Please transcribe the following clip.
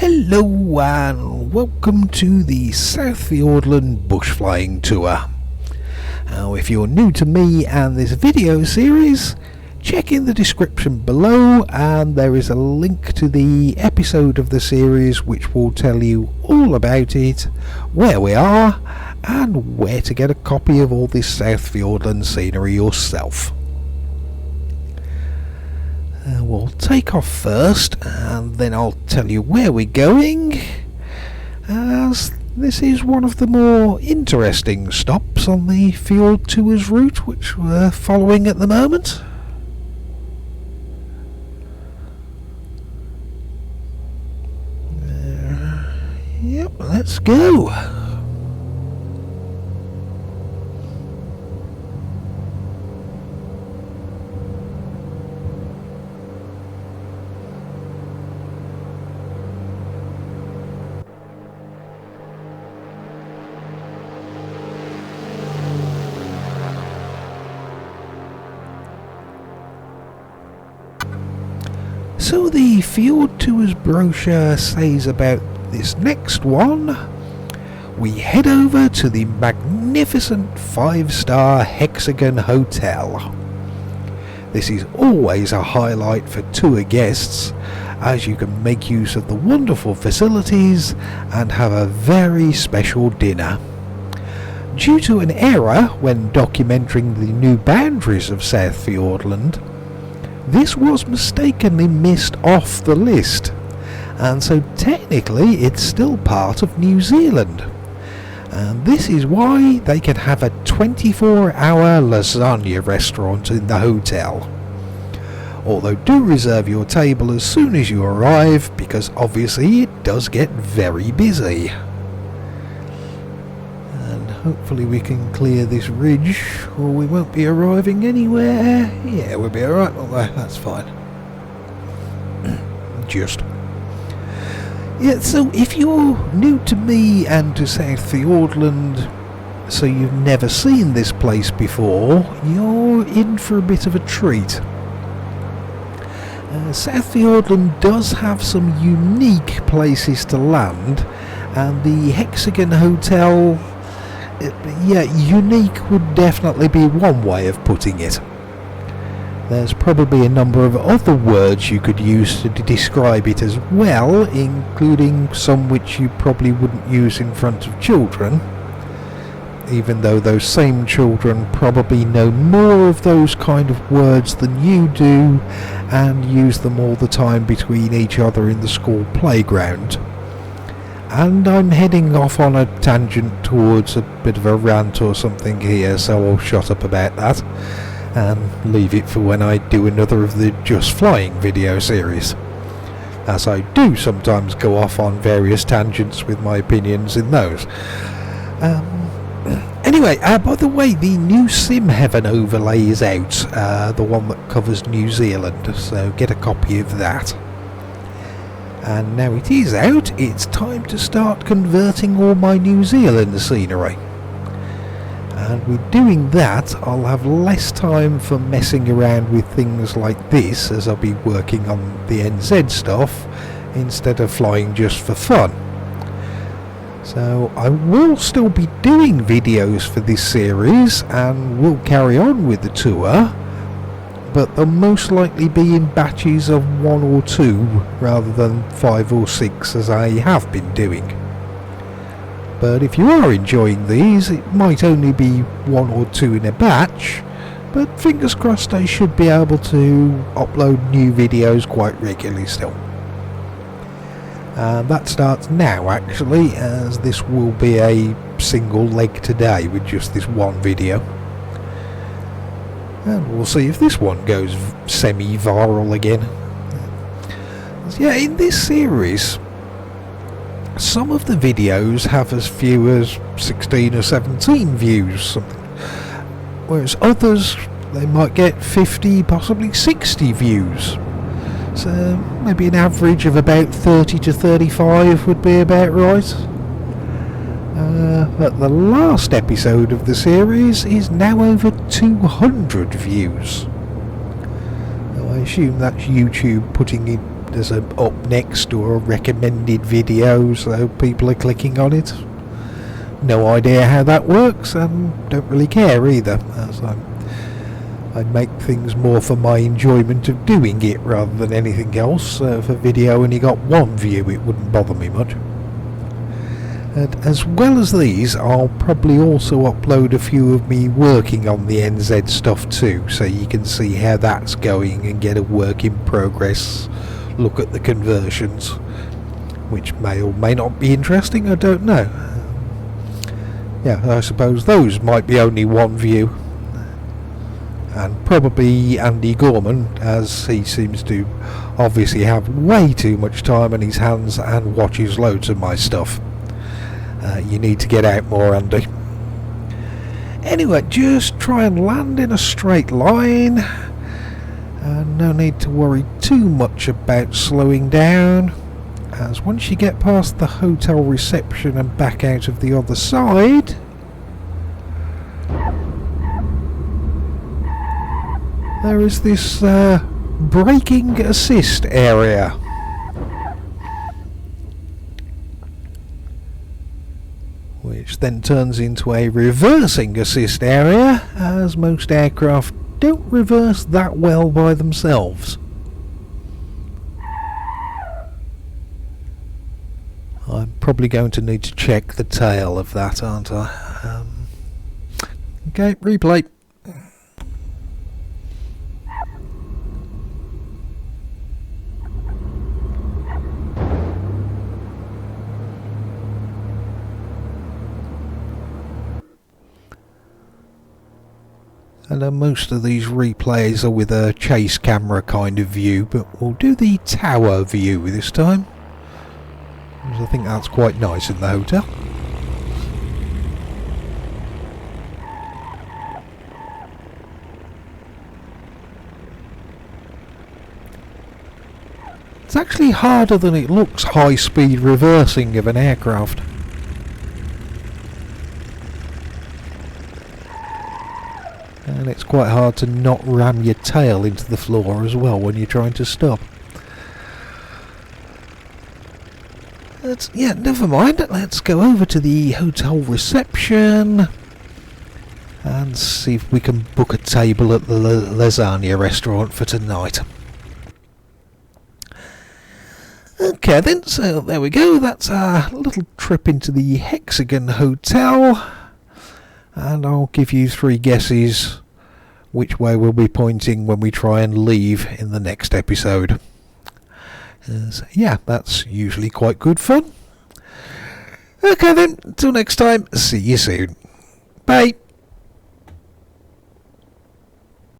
Hello and welcome to the South Fiordland bush flying tour. Now if you're new to me and this video series, check in the description below and there is a link to the episode of the series which will tell you all about it, where we are and where to get a copy of all this South Fiordland scenery yourself. We'll take off first and then I'll tell you where we're going, as this is one of the more interesting stops on the Fjord Tours route which we're following at the moment. Yep, let's go. So the Fjord Tours brochure says about this next one, we head over to the magnificent 5-star Hexagon Hotel. This is always a highlight for tour guests, as you can make use of the wonderful facilities and have a very special dinner. Due to an error when documenting the new boundaries of South Fiordland, this was mistakenly missed off the list, and so technically it's still part of New Zealand, and this is why they can have a 24-hour lasagna restaurant in the hotel. Although do reserve your table as soon as you arrive, because obviously it does get very busy. Hopefully we can clear this ridge or we won't be arriving anywhere. Yeah, we'll be alright, won't we? That's fine. Just. Yeah, so if you're new to me and to South Fiordland, so you've never seen this place before, you're in for a bit of a treat. South Fiordland does have some unique places to land, and the Hexagon Hotel, yeah, unique would definitely be one way of putting it. There's probably a number of other words you could use to describe it as well, including some which you probably wouldn't use in front of children, even though those same children probably know more of those kind of words than you do and use them all the time between each other in the school playground. And I'm heading off on a tangent towards a bit of a rant or something here, so I'll shut up about that and leave it for when I do another of the Just Flying video series, as I do sometimes go off on various tangents with my opinions in those. Anyway, by the way, the new Sim Heaven overlay is out, the one that covers New Zealand, so get a copy of that. And now it is out, it's time to start converting all my New Zealand scenery. And with doing that, I'll have less time for messing around with things like this, as I'll be working on the NZ stuff instead of flying just for fun. So I will still be doing videos for this series and will carry on with the tour, but they'll most likely be in batches of 1 or 2 rather than 5 or 6 as I have been doing. But if you are enjoying these, it might only be 1 or 2 in a batch, but fingers crossed I should be able to upload new videos quite regularly still. That starts now actually, as this will be a single leg today with just this one video. And we'll see if this one goes semi-viral again. Yeah, in this series, some of the videos have as few as 16 or 17 views, something, whereas others, they might get 50, possibly 60 views. So maybe an average of about 30 to 35 would be about right. But the last episode of the series is now over 200 views. Now, I assume that's YouTube putting it there's an up next or a recommended video, so people are clicking on it. No idea how that works, and don't really care either, as I make things more for my enjoyment of doing it rather than anything else. If a video only got one view, it wouldn't bother me much. And as well as these, I'll probably also upload a few of me working on the NZ stuff too, so you can see how that's going and get a work in progress look at the conversions, which may or may not be interesting, I don't know. Yeah, I suppose those might be only one view. And probably Andy Gorman, as he seems to obviously have way too much time on his hands and watches loads of my stuff. You need to get out more, Andy. Anyway, just try and land in a straight line, and no need to worry too much about slowing down, as once you get past the hotel reception and back out of the other side, there is this braking assist area. Which then turns into a reversing assist area, as most aircraft don't reverse that well by themselves. I'm probably going to need to check the tail of that, aren't I? Okay, replay. And most of these replays are with a chase camera kind of view, but we'll do the tower view this time, because I think that's quite nice in the hotel. It's actually harder than it looks, high-speed reversing of an aircraft. And it's quite hard to not ram your tail into the floor as well when you're trying to stop. Yeah, never mind. Let's go over to the hotel reception and see if we can book a table at the lasagna restaurant for tonight. Okay then, so there we go. That's our little trip into the Hexagon Hotel. And I'll give you 3 guesses which way we'll be pointing when we try and leave in the next episode. So yeah, that's usually quite good fun. Okay then, until next time, see you soon. Bye.